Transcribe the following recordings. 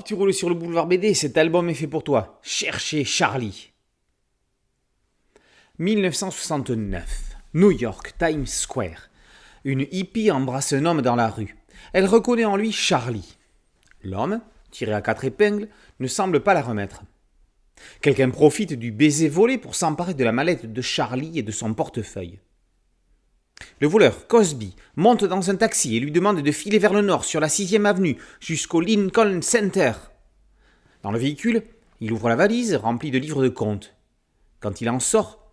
Hop, tu roules sur le boulevard BD, cet album est fait pour toi. Cherchez Charlie. 1969, New York, Times Square. Une hippie embrasse un homme dans la rue. Elle reconnaît en lui Charlie. L'homme, tiré à 4 épingles, ne semble pas la remettre. Quelqu'un profite du baiser volé pour s'emparer de la mallette de Charlie et de son portefeuille. Le voleur, Cosby, monte dans un taxi et lui demande de filer vers le nord sur la 6e avenue jusqu'au Lincoln Center. Dans le véhicule, il ouvre la valise remplie de livres de comptes. Quand il en sort,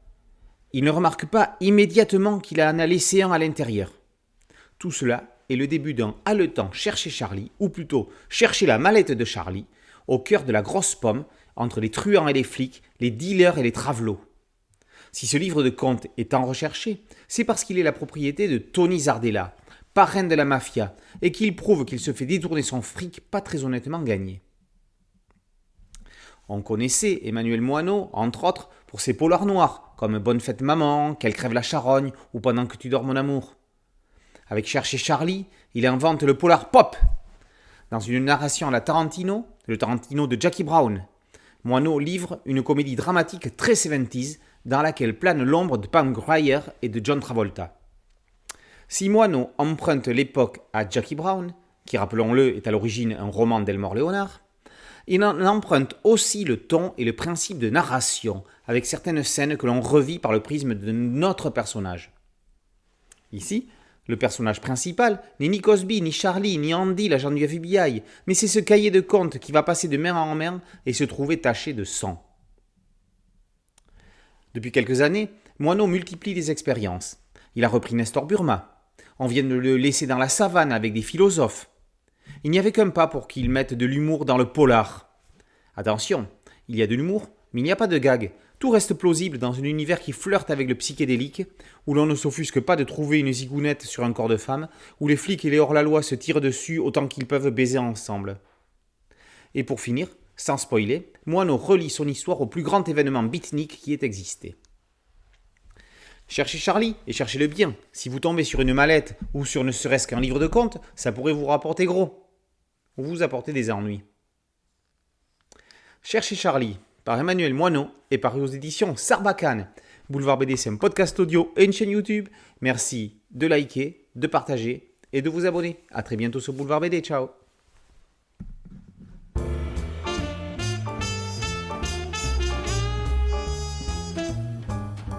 il ne remarque pas immédiatement qu'il en a laissé un à l'intérieur. Tout cela est le début d'un haletant chercher Charlie, ou plutôt chercher la mallette de Charlie, au cœur de la grosse pomme, entre les truands et les flics, les dealers et les travelots. Si ce livre de comptes est tant recherché, c'est parce qu'il est la propriété de Tony Zardella, parrain de la mafia, et qu'il prouve qu'il se fait détourner son fric pas très honnêtement gagné. On connaissait Emmanuel Moineau, entre autres, pour ses polars noirs, comme Bonne fête maman, Qu'elle crève la charogne ou Pendant que tu dors mon amour. Avec Chercher Charlie, il invente le polar pop. Dans une narration à la Tarantino, le Tarantino de Jackie Brown, Moineau livre une comédie dramatique très 70s dans laquelle plane l'ombre de Pam Grier et de John Travolta. Si Moineau emprunte l'époque à Jackie Brown, qui rappelons-le est à l'origine un roman d'Elmore Leonard, il en emprunte aussi le ton et le principe de narration, avec certaines scènes que l'on revit par le prisme de notre personnage. Ici, le personnage principal n'est ni Cosby, ni Charlie, ni Andy, l'agent du FBI, mais c'est ce cahier de comptes qui va passer de main en main et se trouver taché de sang. Depuis quelques années, Moineau multiplie les expériences. Il a repris Nestor Burma. On vient de le laisser dans la savane avec des philosophes. Il n'y avait qu'un pas pour qu'il mette de l'humour dans le polar. Attention, il y a de l'humour, mais il n'y a pas de gag. Tout reste plausible dans un univers qui flirte avec le psychédélique, où l'on ne s'offusque pas de trouver une zigounette sur un corps de femme, où les flics et les hors-la-loi se tirent dessus autant qu'ils peuvent baiser ensemble. Et pour finir, sans spoiler, Moineau relie son histoire au plus grand événement beatnik qui ait existé. Cherchez Charlie et cherchez-le bien. Si vous tombez sur une mallette ou sur ne serait-ce qu'un livre de comptes, ça pourrait vous rapporter gros. Ou vous apporter des ennuis. Cherchez Charlie, par Emmanuel Moineau et paru aux éditions Sarbacane. Boulevard BD, c'est un podcast audio et une chaîne YouTube. Merci de liker, de partager et de vous abonner. A très bientôt sur Boulevard BD. Ciao.